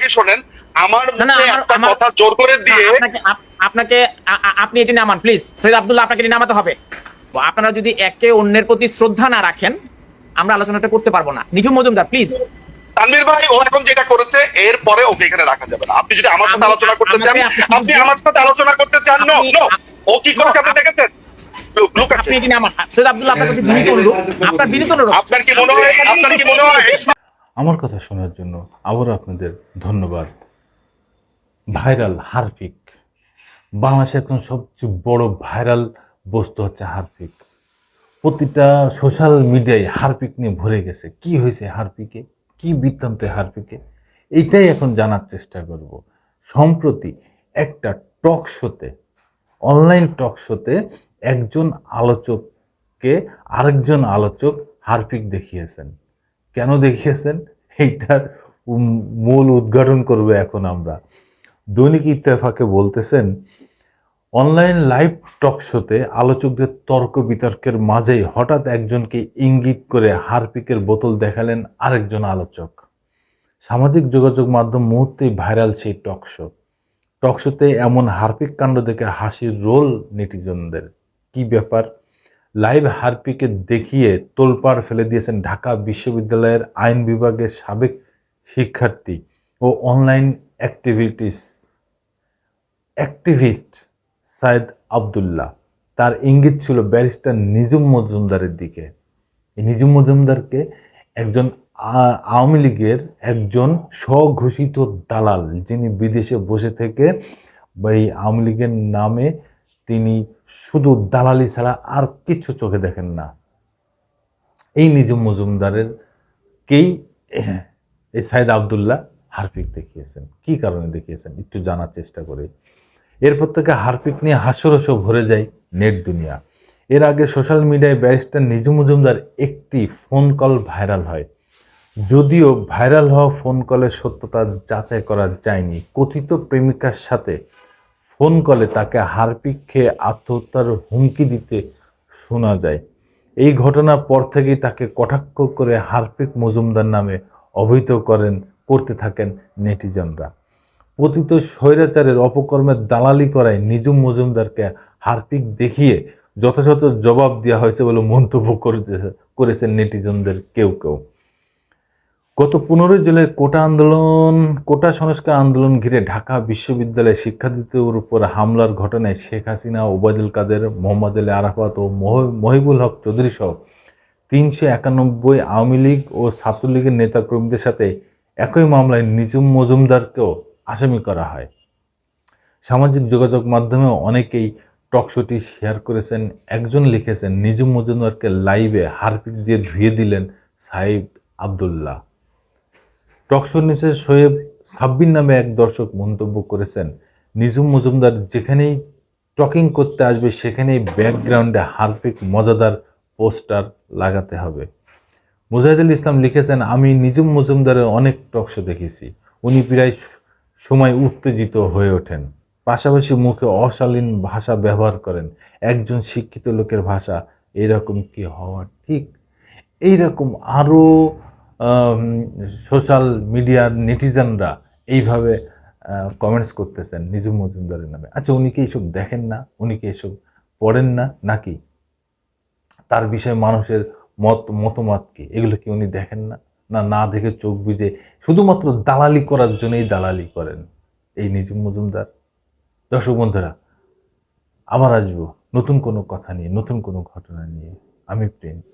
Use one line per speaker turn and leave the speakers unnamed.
আগে শোনেন, আমার
না না
মুখে একটা কথা জোর করে দিয়ে
আপনাকে আপনি এটি নামান প্লিজ। সৈয়দ আব্দুল্লাহ, আপনাকে এটি নামাতে হবে। আপনারা যদি একে অন্যের প্রতি শ্রদ্ধা না রাখেন, আমরা আলোচনাটা করতে পারবো না। নিঝুম মজুমদার প্লিজ।
তানভীর ভাই ও এখন যেটা করেছে এর পরে ওকে এখানে রাখা যাবে না। আপনি যদি আমার সাথে আলোচনা করতে চান, আপনি আমার সাথে আলোচনা করতে চান, নো নো, ও কি করেছে আপনি দেখেছেন?
আপনি এটি নামান। সৈয়দ আব্দুল্লাহ, আপনার প্রতি বিনীত অনুরোধ, আপনার বিনীত অনুরোধ।
আপনার কি মনে হয়, আপনার কি মনে হয়
আমার কথা শোনার জন্য আবারও আপনাদের ধন্যবাদ। ভাইরাল হারপিক, বাংলাদেশের এখন সবচেয়ে বড় ভাইরাল বস্তু হচ্ছে হারপিক। প্রতিটা সোশ্যাল মিডিয়ায় হারপিক নিয়ে ভরে গেছে। কি হয়েছে হারপিকে, কি বৃত্তান্তে হারপিকে, এইটাই এখন জানার চেষ্টা করব। সম্প্রতি একটা টক শোতে, অনলাইন টক শোতে একজন আলোচককে আরেকজন আলোচক হারপিক দেখিয়েছেন। কেন দেখিয়েছেন, এইটার মূল উদ্ঘাটন করবে এখন আমরা। দৈনিক ইত্তেফাকে বলতেছেন, অনলাইন লাইভ টক শোতে আলোচকদের তর্ক বিতর্কের মাঝেই হঠাৎ একজনকে ইঙ্গিত করে হারপিকের বোতল দেখালেন আরেকজন আলোচক। সামাজিক যোগাযোগ মাধ্যম মুহূর্তেই ভাইরাল সেই টক শো। টক শোতে এমন হারপিক কাণ্ড দেখে হাসির রোল নেটিজনদের। কি ব্যাপার, লাইভ হারপিকে দেখিয়ে তোলপাড় ফেলে দিয়েছেন ঢাকা বিশ্ববিদ্যালয়ের আইন বিভাগের সাবেক শিক্ষার্থী ও অনলাইন অ্যাক্টিভিস্ট সাইদ আব্দুল্লাহ। তার ইঙ্গিত ছিল ব্যারিস্টার নিঝুম মজুমদারের দিকে। এই নিঝুম মজুমদারকে একজন আওয়ামী লীগের একজন স্বঘোষিত দালাল, যিনি বিদেশে বসে থেকে এই আওয়ামী লীগের নামে তিনি শুধু দালালি ছাড়া আর কিছু চোখে দেখেন না। এই নিঝুম মজুমদারের কেই এই সাইদ আব্দুল্লাহ হারপিক দেখিয়েছেন। কি কারণে দেখিয়েছেন একটু জানার চেষ্টা করি। এরপর থেকে হারপিক নিয়ে হাস্যরসও ভরে যায় নেট দুনিয়া। এর আগে সোশ্যাল মিডিয়ায় ব্যারিস্টার নিঝুম মজুমদার একটি ফোন কল ভাইরাল হয়। যদিও ভাইরাল হওয়া ফোন কলের সত্যতা যাচাই করা যায়নি। কথিত প্রেমিকার সাথে ফোন কলে তাকে হারপিক খেয়ে আত্মহত্যার হুমকি দিতে শোনা যায়। এই ঘটনার পর থেকেই তাকে কটাক্ষ করে হারপিক মজুমদার নামে অভিহিত করতে থাকেন নেটিজনরা। পতিত স্বৈরাচারের অপকর্মের দালালি করায় নিঝুম মজুমদারকে হারপিক দেখিয়ে যথাযথ জবাব দেওয়া হয়েছে বলে মন্তব্য করেছেন নেটিজনদের কেউ কেউ। গত 15 জুলাই কোটা সংস্কার আন্দোলন ঘিরে ঢাকা বিশ্ববিদ্যালয়ে শিক্ষার্থীদের উপর হামলার ঘটনায় শেখ হাসিনা, ওবায়দুল কাদের, মোহাম্মদ আলী আরাফাত ও মহিবুল হক চৌধুরী সহ 391 আওয়ামী লীগ ও ছাত্রলীগের নেতাকর্মীদের সাথে একই মামলায় নিঝুম মজুমদারকেও আসামি করা হয়। সামাজিক যোগাযোগ মাধ্যমে অনেকেই টকশোটি শেয়ার করেছেন। একজন লিখেছেন, নিঝুম মজুমদারকে লাইভে হারপিক দিয়ে ধুয়ে দিলেন সাইদ আব্দুল্লাহ। টকশোর নিচে শোয়েব সাব্বির নামে এক দর্শক মন্তব্য করেছেন, নিঝুম মজুমদার যেখানেই টকিং করতে আসবে সেখানেই ব্যাকগ্রাউন্ডে হারপিক মজাদার পোস্টার লাগাতে হবে। মুজাহিদুল ইসলাম লিখেছেন, আমি নিঝুম মজুমদারের অনেক টকশো দেখেছি। উনি প্রায় সময় উত্তেজিত হয়ে ওঠেন, পাশাপাশি মুখে অশালীন ভাষা ব্যবহার করেন। একজন শিক্ষিত লোকের ভাষা এরকম কি হওয়া ঠিক? এইরকম আরও সোশ্যাল মিডিয়ার নেটিজেনরা এইভাবে কমেন্টস করতেছেন নিঝুম মজুমদারের নামে। আচ্ছা, উনি কি এইসব দেখেন না? উনি কি এসব পড়েন না? নাকি তার বিষয়ে মানুষের মতামত কি, এগুলো কি উনি দেখেন না? না দেখে চোখ বুজে শুধুমাত্র দালালি করার জন্যই দালালি করেন এই নিঝুম মজুমদার? দর্শক বন্ধুরা, আবার আসবো নতুন কোনো কথা নিয়ে, নতুন কোনো ঘটনা নিয়ে। আমি প্রিন্স।